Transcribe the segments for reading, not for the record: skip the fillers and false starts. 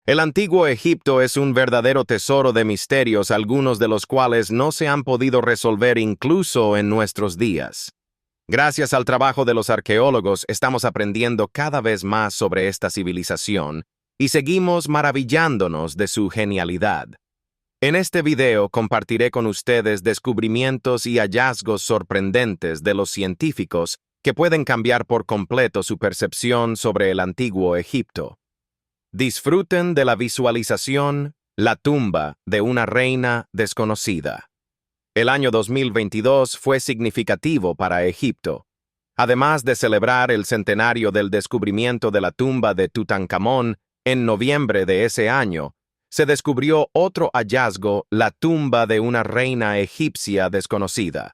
El antiguo Egipto es un verdadero tesoro de misterios, algunos de los cuales no se han podido resolver incluso en nuestros días. Gracias al trabajo de los arqueólogos, estamos aprendiendo cada vez más sobre esta civilización y seguimos maravillándonos de su genialidad. En este video compartiré con ustedes descubrimientos y hallazgos sorprendentes de los científicos que pueden cambiar por completo su percepción sobre el antiguo Egipto. Disfruten de la visualización, la tumba de una reina desconocida. El año 2022 fue significativo para Egipto. Además de celebrar el centenario del descubrimiento de la tumba de Tutankamón en noviembre de ese año, se descubrió otro hallazgo, la tumba de una reina egipcia desconocida.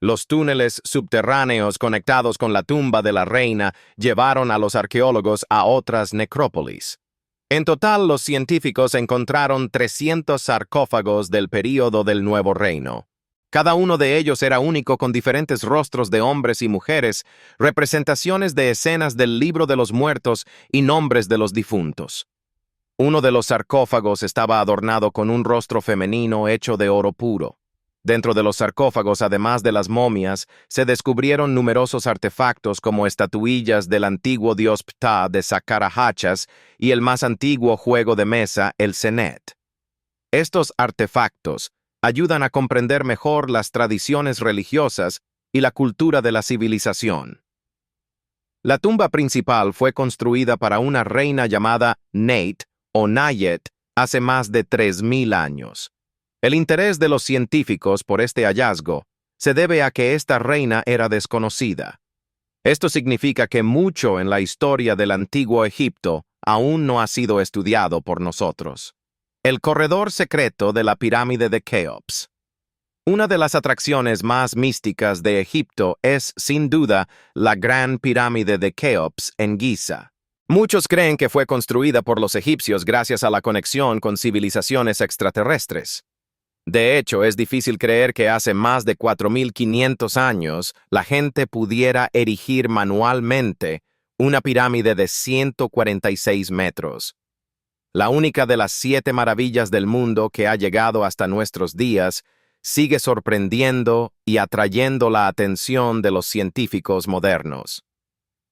Los túneles subterráneos conectados con la tumba de la reina llevaron a los arqueólogos a otras necrópolis. En total, los científicos encontraron 300 sarcófagos del período del Nuevo Reino. Cada uno de ellos era único, con diferentes rostros de hombres y mujeres, representaciones de escenas del libro de los muertos y nombres de los difuntos. Uno de los sarcófagos estaba adornado con un rostro femenino hecho de oro puro. Dentro de los sarcófagos, además de las momias, se descubrieron numerosos artefactos como estatuillas del antiguo dios Ptah de Saqqara Hachas y el más antiguo juego de mesa, el Senet. Estos artefactos ayudan a comprender mejor las tradiciones religiosas y la cultura de la civilización. La tumba principal fue construida para una reina llamada Neit o Nayet hace más de 3000 años. El interés de los científicos por este hallazgo se debe a que esta reina era desconocida. Esto significa que mucho en la historia del antiguo Egipto aún no ha sido estudiado por nosotros. El corredor secreto de la pirámide de Keops. Una de las atracciones más místicas de Egipto es, sin duda, la Gran Pirámide de Keops en Giza. Muchos creen que fue construida por los egipcios gracias a la conexión con civilizaciones extraterrestres. De hecho, es difícil creer que hace más de 4500 años la gente pudiera erigir manualmente una pirámide de 146 metros. La única de las 7 maravillas del mundo que ha llegado hasta nuestros días sigue sorprendiendo y atrayendo la atención de los científicos modernos.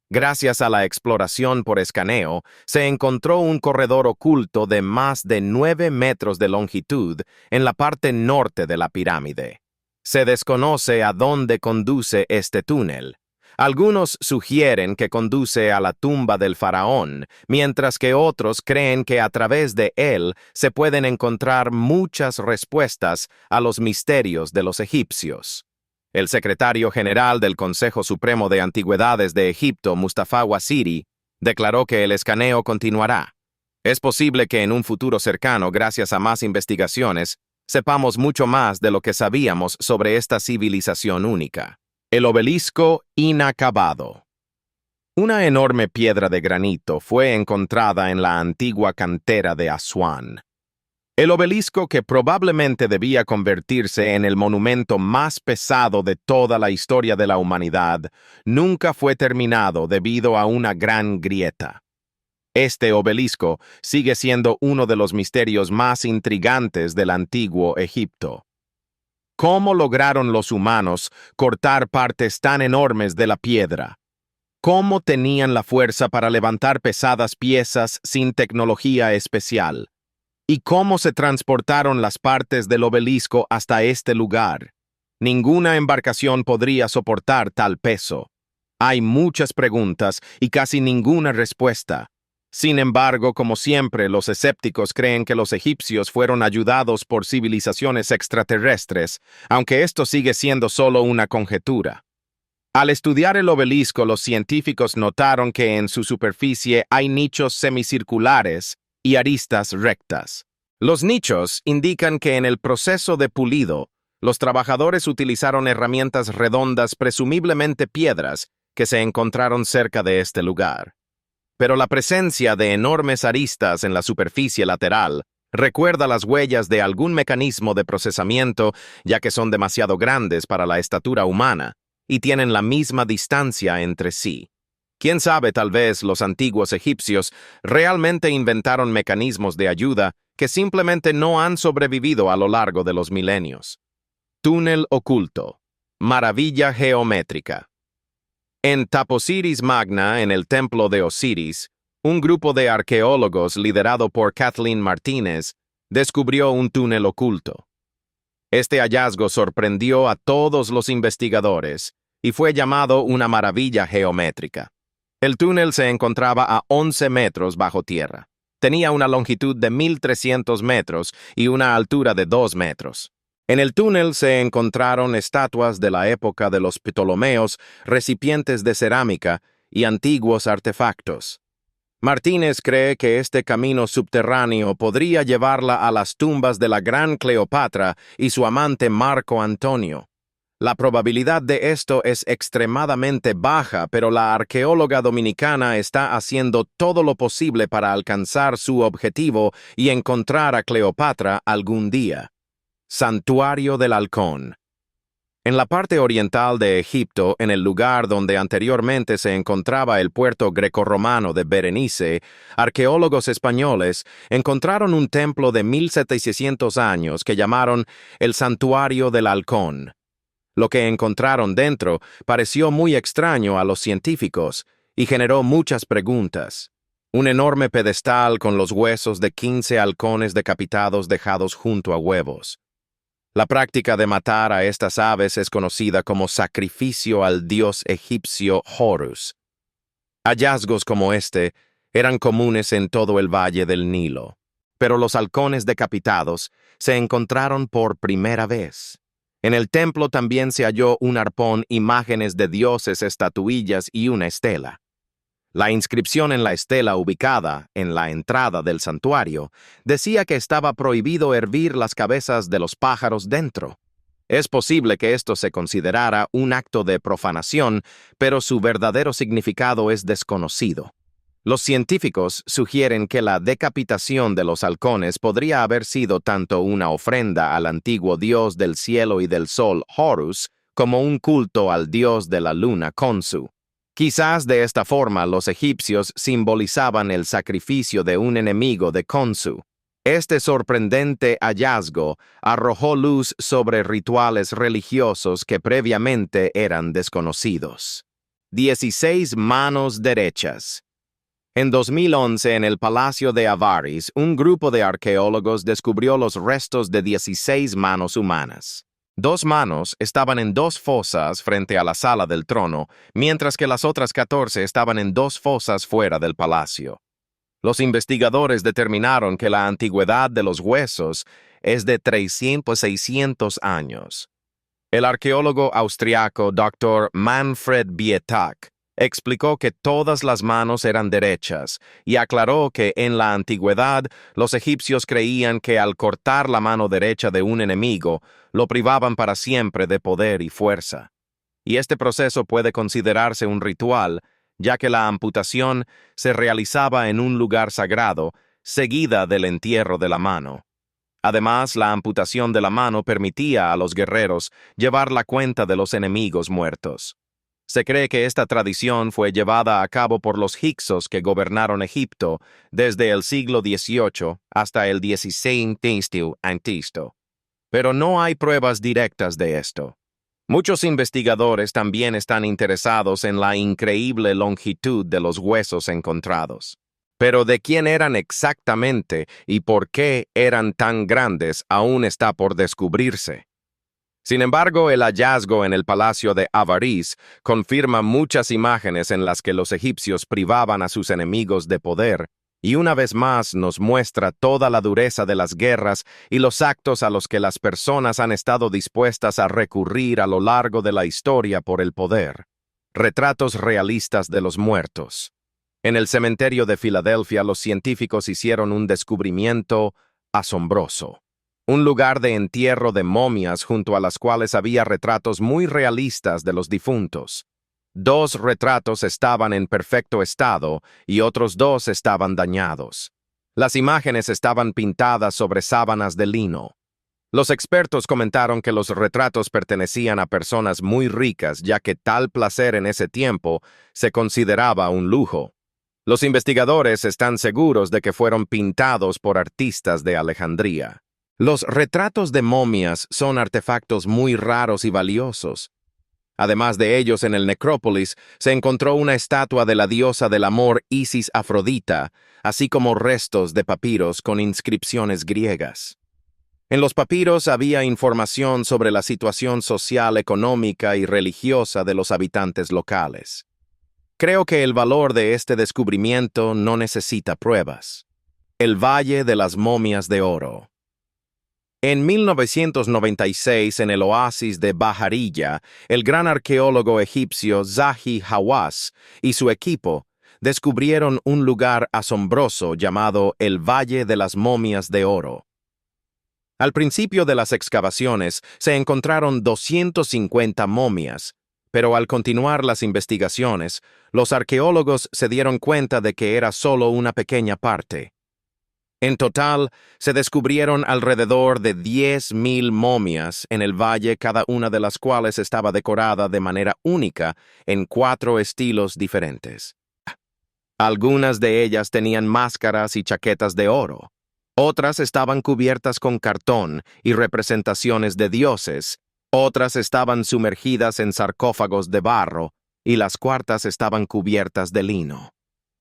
Gracias a la exploración por escaneo, se encontró un corredor oculto de más de 9 metros de longitud en la parte norte de la pirámide. Se desconoce a dónde conduce este túnel. Algunos sugieren que conduce a la tumba del faraón, mientras que otros creen que a través de él se pueden encontrar muchas respuestas a los misterios de los egipcios. El secretario general del Consejo Supremo de Antigüedades de Egipto, Mustafa Wasiri, declaró que el escaneo continuará. Es posible que en un futuro cercano, gracias a más investigaciones, sepamos mucho más de lo que sabíamos sobre esta civilización única. El obelisco inacabado. Una enorme piedra de granito fue encontrada en la antigua cantera de Asuán. El obelisco, que probablemente debía convertirse en el monumento más pesado de toda la historia de la humanidad, nunca fue terminado debido a una gran grieta. Este obelisco sigue siendo uno de los misterios más intrigantes del antiguo Egipto. ¿Cómo lograron los humanos cortar partes tan enormes de la piedra? ¿Cómo tenían la fuerza para levantar pesadas piezas sin tecnología especial? ¿Y cómo se transportaron las partes del obelisco hasta este lugar? Ninguna embarcación podría soportar tal peso. Hay muchas preguntas y casi ninguna respuesta. Sin embargo, como siempre, los escépticos creen que los egipcios fueron ayudados por civilizaciones extraterrestres, aunque esto sigue siendo solo una conjetura. Al estudiar el obelisco, los científicos notaron que en su superficie hay nichos semicirculares y aristas rectas. Los nichos indican que en el proceso de pulido, los trabajadores utilizaron herramientas redondas, presumiblemente piedras, que se encontraron cerca de este lugar. Pero la presencia de enormes aristas en la superficie lateral recuerda las huellas de algún mecanismo de procesamiento, ya que son demasiado grandes para la estatura humana y tienen la misma distancia entre sí. Quién sabe, tal vez los antiguos egipcios realmente inventaron mecanismos de ayuda que simplemente no han sobrevivido a lo largo de los milenios. Túnel oculto. Maravilla geométrica. En Taposiris Magna, en el templo de Osiris, un grupo de arqueólogos liderado por Kathleen Martínez descubrió un túnel oculto. Este hallazgo sorprendió a todos los investigadores y fue llamado una maravilla geométrica. El túnel se encontraba a 11 metros bajo tierra. Tenía una longitud de 1.300 metros y una altura de 2 metros. En el túnel se encontraron estatuas de la época de los Ptolomeos, recipientes de cerámica y antiguos artefactos. Martínez cree que este camino subterráneo podría llevarla a las tumbas de la gran Cleopatra y su amante Marco Antonio. La probabilidad de esto es extremadamente baja, pero la arqueóloga dominicana está haciendo todo lo posible para alcanzar su objetivo y encontrar a Cleopatra algún día. Santuario del Halcón. En la parte oriental de Egipto, en el lugar donde anteriormente se encontraba el puerto grecorromano de Berenice, arqueólogos españoles encontraron un templo de 1.700 años que llamaron el Santuario del Halcón. Lo que encontraron dentro pareció muy extraño a los científicos y generó muchas preguntas. Un enorme pedestal con los huesos de 15 halcones decapitados dejados junto a huevos. La práctica de matar a estas aves es conocida como sacrificio al dios egipcio Horus. Hallazgos como este eran comunes en todo el valle del Nilo, pero los halcones decapitados se encontraron por primera vez. En el templo también se halló un arpón, imágenes de dioses, estatuillas y una estela. La inscripción en la estela ubicada en la entrada del santuario decía que estaba prohibido hervir las cabezas de los pájaros dentro. Es posible que esto se considerara un acto de profanación, pero su verdadero significado es desconocido. Los científicos sugieren que la decapitación de los halcones podría haber sido tanto una ofrenda al antiguo dios del cielo y del sol, Horus, como un culto al dios de la luna, Khonsu. Quizás de esta forma los egipcios simbolizaban el sacrificio de un enemigo de Khonsu. Este sorprendente hallazgo arrojó luz sobre rituales religiosos que previamente eran desconocidos. 16 manos derechas. En 2011, en el Palacio de Avaris, un grupo de arqueólogos descubrió los restos de 16 manos humanas. 2 manos estaban en 2 fosas frente a la sala del trono, mientras que las otras 14 estaban en 2 fosas fuera del palacio. Los investigadores determinaron que la antigüedad de los huesos es de 300-600 años. El arqueólogo austriaco Dr. Manfred Bietak explicó que todas las manos eran derechas y aclaró que en la antigüedad los egipcios creían que al cortar la mano derecha de un enemigo, lo privaban para siempre de poder y fuerza. Y este proceso puede considerarse un ritual, ya que la amputación se realizaba en un lugar sagrado, seguida del entierro de la mano. Además, la amputación de la mano permitía a los guerreros llevar la cuenta de los enemigos muertos. Se cree que esta tradición fue llevada a cabo por los hicsos que gobernaron Egipto desde el siglo XVIII hasta el XVI a.C., pero no hay pruebas directas de esto. Muchos investigadores también están interesados en la increíble longitud de los huesos encontrados. Pero de quién eran exactamente y por qué eran tan grandes aún está por descubrirse. Sin embargo, el hallazgo en el Palacio de Avaris confirma muchas imágenes en las que los egipcios privaban a sus enemigos de poder, y una vez más nos muestra toda la dureza de las guerras y los actos a los que las personas han estado dispuestas a recurrir a lo largo de la historia por el poder. Retratos realistas de los muertos. En el cementerio de Filadelfia, los científicos hicieron un descubrimiento asombroso. Un lugar de entierro de momias junto a las cuales había retratos muy realistas de los difuntos. 2 retratos estaban en perfecto estado y otros 2 estaban dañados. Las imágenes estaban pintadas sobre sábanas de lino. Los expertos comentaron que los retratos pertenecían a personas muy ricas, ya que tal placer en ese tiempo se consideraba un lujo. Los investigadores están seguros de que fueron pintados por artistas de Alejandría. Los retratos de momias son artefactos muy raros y valiosos. Además de ellos, en el necrópolis se encontró una estatua de la diosa del amor Isis Afrodita, así como restos de papiros con inscripciones griegas. En los papiros había información sobre la situación social, económica y religiosa de los habitantes locales. Creo que el valor de este descubrimiento no necesita pruebas. El Valle de las Momias de Oro. En 1996, en el oasis de Baharilla, el gran arqueólogo egipcio Zahi Hawass y su equipo descubrieron un lugar asombroso llamado el Valle de las Momias de Oro. Al principio de las excavaciones se encontraron 250 momias, pero al continuar las investigaciones, los arqueólogos se dieron cuenta de que era solo una pequeña parte. En total, se descubrieron alrededor de 10.000 momias en el valle, cada una de las cuales estaba decorada de manera única en 4 estilos diferentes. Algunas de ellas tenían máscaras y chaquetas de oro. Otras estaban cubiertas con cartón y representaciones de dioses. Otras estaban sumergidas en sarcófagos de barro y las cuartas estaban cubiertas de lino.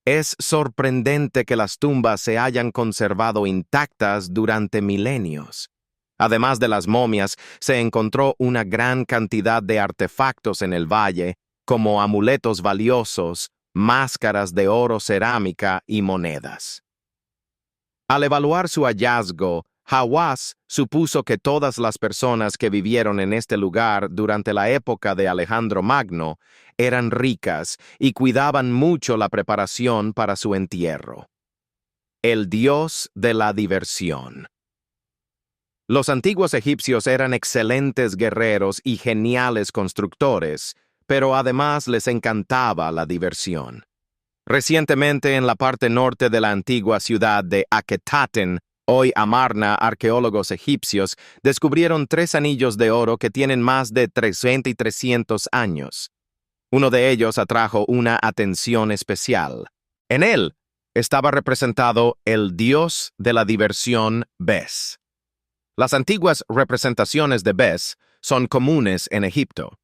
Es sorprendente que las tumbas se hayan conservado intactas durante milenios. Además de las momias, se encontró una gran cantidad de artefactos en el valle, como amuletos valiosos, máscaras de oro, cerámica y monedas. Al evaluar su hallazgo, Hawass supuso que todas las personas que vivieron en este lugar durante la época de Alejandro Magno eran ricas y cuidaban mucho la preparación para su entierro. El dios de la diversión. Los antiguos egipcios eran excelentes guerreros y geniales constructores, pero además les encantaba la diversión. Recientemente, en la parte norte de la antigua ciudad de Akhetaten, hoy Amarna, arqueólogos egipcios descubrieron 3 anillos de oro que tienen más de 300 años. Uno de ellos atrajo una atención especial. En él estaba representado el dios de la diversión Bes. Las antiguas representaciones de Bes son comunes en Egipto.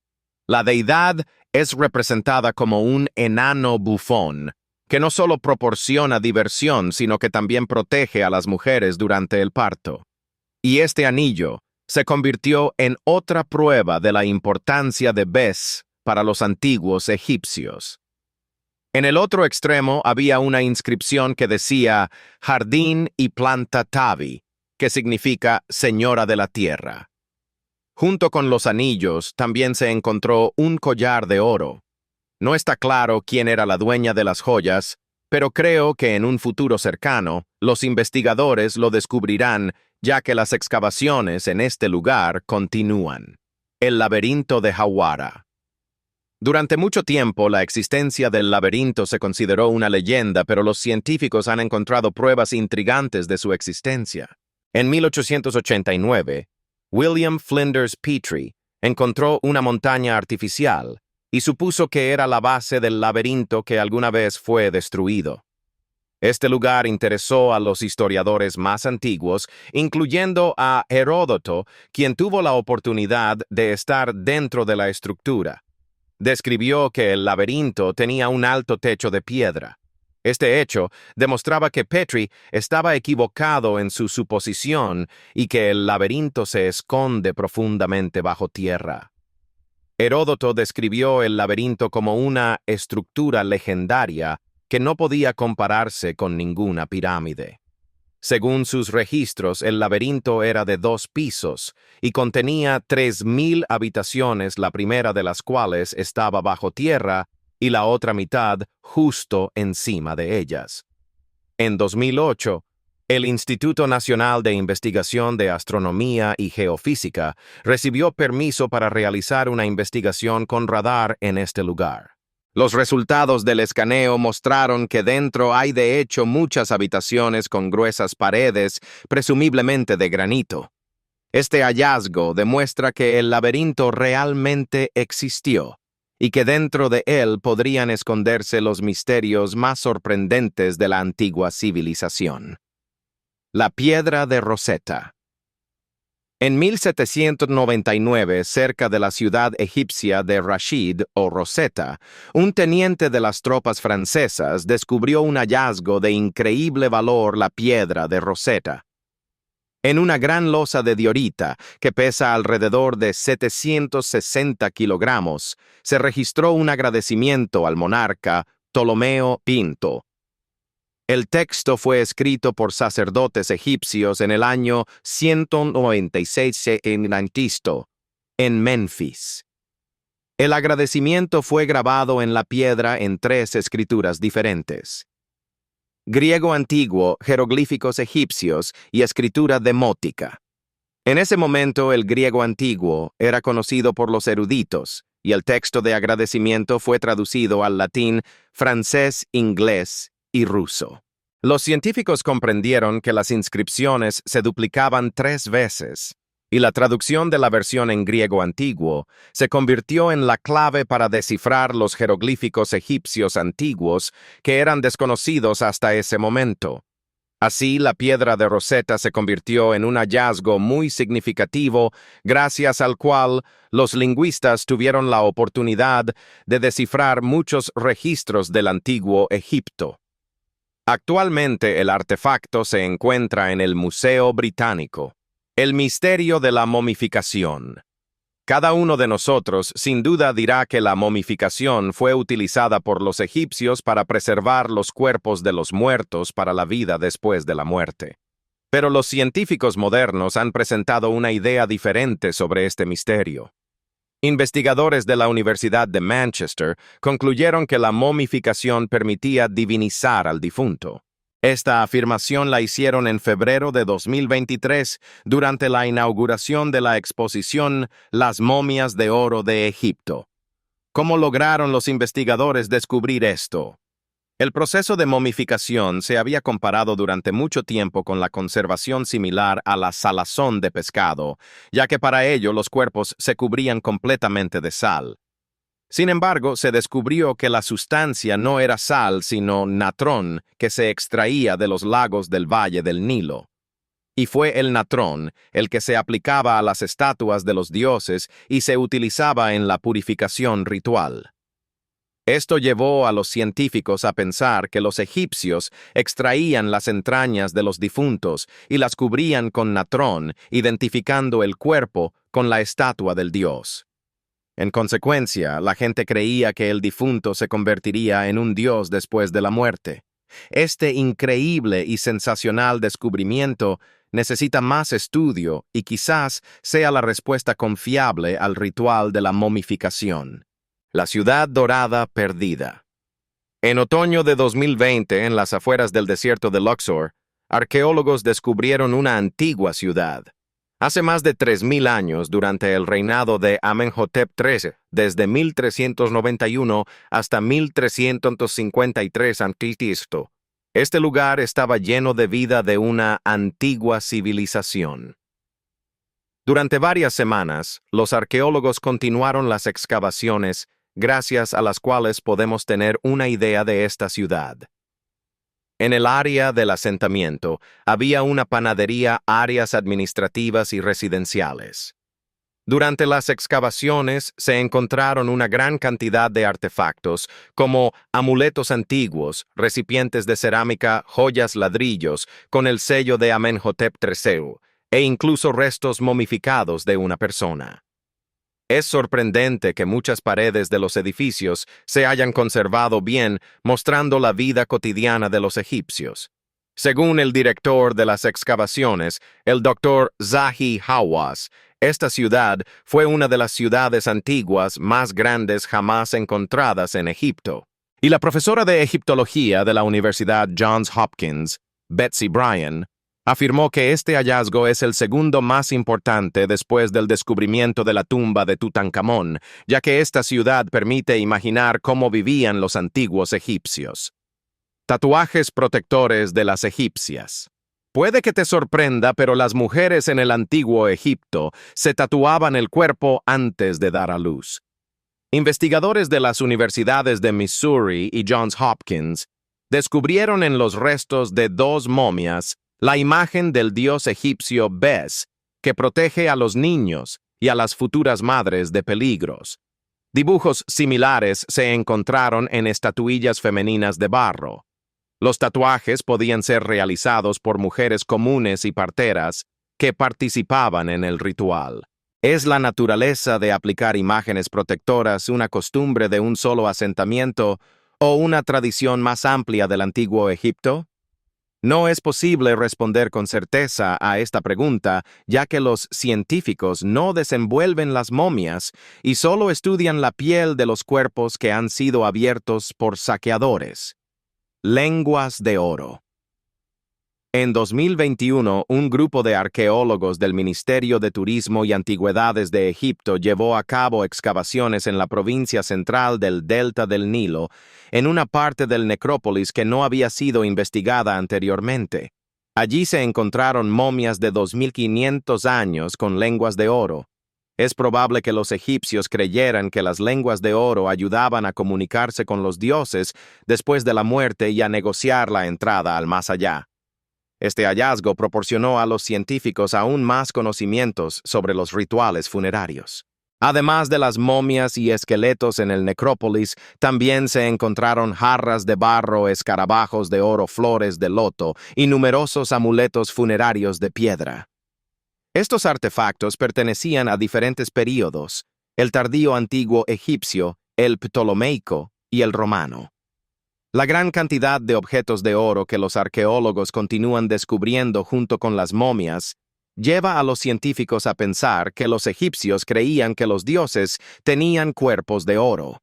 La deidad es representada como un enano bufón, que no solo proporciona diversión, sino que también protege a las mujeres durante el parto. Y este anillo se convirtió en otra prueba de la importancia de Bes para los antiguos egipcios. En el otro extremo había una inscripción que decía Jardín y Planta Tavi, que significa Señora de la Tierra. Junto con los anillos también se encontró un collar de oro. No está claro quién era la dueña de las joyas, pero creo que en un futuro cercano, los investigadores lo descubrirán, ya que las excavaciones en este lugar continúan. El laberinto de Hawara. Durante mucho tiempo, la existencia del laberinto se consideró una leyenda, pero los científicos han encontrado pruebas intrigantes de su existencia. En 1889, William Flinders Petrie encontró una montaña artificial y supuso que era la base del laberinto que alguna vez fue destruido. Este lugar interesó a los historiadores más antiguos, incluyendo a Heródoto, quien tuvo la oportunidad de estar dentro de la estructura. Describió que el laberinto tenía un alto techo de piedra. Este hecho demostraba que Petrie estaba equivocado en su suposición y que el laberinto se esconde profundamente bajo tierra. Heródoto describió el laberinto como una estructura legendaria que no podía compararse con ninguna pirámide. Según sus registros, el laberinto era de 2 pisos y contenía 3.000 habitaciones, la primera de las cuales estaba bajo tierra y la otra mitad justo encima de ellas. En 2008, el Instituto Nacional de Investigación de Astronomía y Geofísica recibió permiso para realizar una investigación con radar en este lugar. Los resultados del escaneo mostraron que dentro hay de hecho muchas habitaciones con gruesas paredes, presumiblemente de granito. Este hallazgo demuestra que el laberinto realmente existió y que dentro de él podrían esconderse los misterios más sorprendentes de la antigua civilización. La piedra de Rosetta. En 1799, cerca de la ciudad egipcia de Rashid o Rosetta, un teniente de las tropas francesas descubrió un hallazgo de increíble valor, la piedra de Rosetta. En una gran losa de diorita, que pesa alrededor de 760 kilogramos, se registró un agradecimiento al monarca Ptolomeo Pinto. El texto fue escrito por sacerdotes egipcios en el año 196 en Menfis. El agradecimiento fue grabado en la piedra en 3 escrituras diferentes: griego antiguo, jeroglíficos egipcios y escritura demótica. En ese momento el griego antiguo era conocido por los eruditos y el texto de agradecimiento fue traducido al latín, francés, inglés y ruso. Los científicos comprendieron que las inscripciones se duplicaban 3 veces, y la traducción de la versión en griego antiguo se convirtió en la clave para descifrar los jeroglíficos egipcios antiguos que eran desconocidos hasta ese momento. Así, la piedra de Rosetta se convirtió en un hallazgo muy significativo, gracias al cual los lingüistas tuvieron la oportunidad de descifrar muchos registros del antiguo Egipto. Actualmente el artefacto se encuentra en el Museo Británico. El misterio de la momificación. Cada uno de nosotros sin duda dirá que la momificación fue utilizada por los egipcios para preservar los cuerpos de los muertos para la vida después de la muerte. Pero los científicos modernos han presentado una idea diferente sobre este misterio. Investigadores de la Universidad de Manchester concluyeron que la momificación permitía divinizar al difunto. Esta afirmación la hicieron en febrero de 2023 durante la inauguración de la exposición Las momias de oro de Egipto. ¿Cómo lograron los investigadores descubrir esto? El proceso de momificación se había comparado durante mucho tiempo con la conservación similar a la salazón de pescado, ya que para ello los cuerpos se cubrían completamente de sal. Sin embargo, se descubrió que la sustancia no era sal, sino natrón, que se extraía de los lagos del Valle del Nilo. Y fue el natrón el que se aplicaba a las estatuas de los dioses y se utilizaba en la purificación ritual. Esto llevó a los científicos a pensar que los egipcios extraían las entrañas de los difuntos y las cubrían con natrón, identificando el cuerpo con la estatua del dios. En consecuencia, la gente creía que el difunto se convertiría en un dios después de la muerte. Este increíble y sensacional descubrimiento necesita más estudio y quizás sea la respuesta confiable al ritual de la momificación. La ciudad dorada perdida. En otoño de 2020, en las afueras del desierto de Luxor, arqueólogos descubrieron una antigua ciudad. Hace más de 3.000 años, durante el reinado de Amenhotep III, desde 1391 hasta 1353 a.C., este lugar estaba lleno de vida de una antigua civilización. Durante varias semanas, los arqueólogos continuaron las excavaciones, gracias a las cuales podemos tener una idea de esta ciudad. En el área del asentamiento había una panadería, áreas administrativas y residenciales. Durante las excavaciones se encontraron una gran cantidad de artefactos, como amuletos antiguos, recipientes de cerámica, joyas, ladrillos, con el sello de Amenhotep III, e incluso restos momificados de una persona. Es sorprendente que muchas paredes de los edificios se hayan conservado bien, mostrando la vida cotidiana de los egipcios. Según el director de las excavaciones, el Dr. Zahi Hawass, esta ciudad fue una de las ciudades antiguas más grandes jamás encontradas en Egipto. Y la profesora de egiptología de la Universidad Johns Hopkins, Betsy Bryan, afirmó que este hallazgo es el segundo más importante después del descubrimiento de la tumba de Tutankamón, ya que esta ciudad permite imaginar cómo vivían los antiguos egipcios. Tatuajes protectores de las egipcias. Puede que te sorprenda, pero las mujeres en el antiguo Egipto se tatuaban el cuerpo antes de dar a luz. Investigadores de las universidades de Missouri y Johns Hopkins descubrieron en los restos de 2 momias la imagen del dios egipcio Bes, que protege a los niños y a las futuras madres de peligros. Dibujos similares se encontraron en estatuillas femeninas de barro. Los tatuajes podían ser realizados por mujeres comunes y parteras que participaban en el ritual. ¿Es la naturaleza de aplicar imágenes protectoras una costumbre de un solo asentamiento o una tradición más amplia del antiguo Egipto? No es posible responder con certeza a esta pregunta, ya que los científicos no desenvuelven las momias y solo estudian la piel de los cuerpos que han sido abiertos por saqueadores. Lenguas de oro. En 2021, un grupo de arqueólogos del Ministerio de Turismo y Antigüedades de Egipto llevó a cabo excavaciones en la provincia central del Delta del Nilo, en una parte del necrópolis que no había sido investigada anteriormente. Allí se encontraron momias de 2500 años con lenguas de oro. Es probable que los egipcios creyeran que las lenguas de oro ayudaban a comunicarse con los dioses después de la muerte y a negociar la entrada al más allá. Este hallazgo proporcionó a los científicos aún más conocimientos sobre los rituales funerarios. Además de las momias y esqueletos en el necrópolis, también se encontraron jarras de barro, escarabajos de oro, flores de loto y numerosos amuletos funerarios de piedra. Estos artefactos pertenecían a diferentes períodos: el tardío antiguo egipcio, el ptolomeico y el romano. La gran cantidad de objetos de oro que los arqueólogos continúan descubriendo junto con las momias lleva a los científicos a pensar que los egipcios creían que los dioses tenían cuerpos de oro.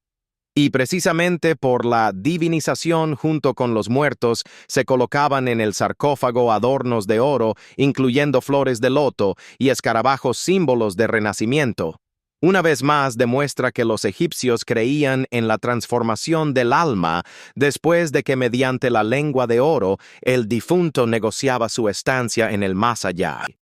Y precisamente por la divinización junto con los muertos, se colocaban en el sarcófago adornos de oro, incluyendo flores de loto y escarabajos, símbolos de renacimiento. Una vez más demuestra que los egipcios creían en la transformación del alma después de que mediante la lengua de oro el difunto negociaba su estancia en el más allá.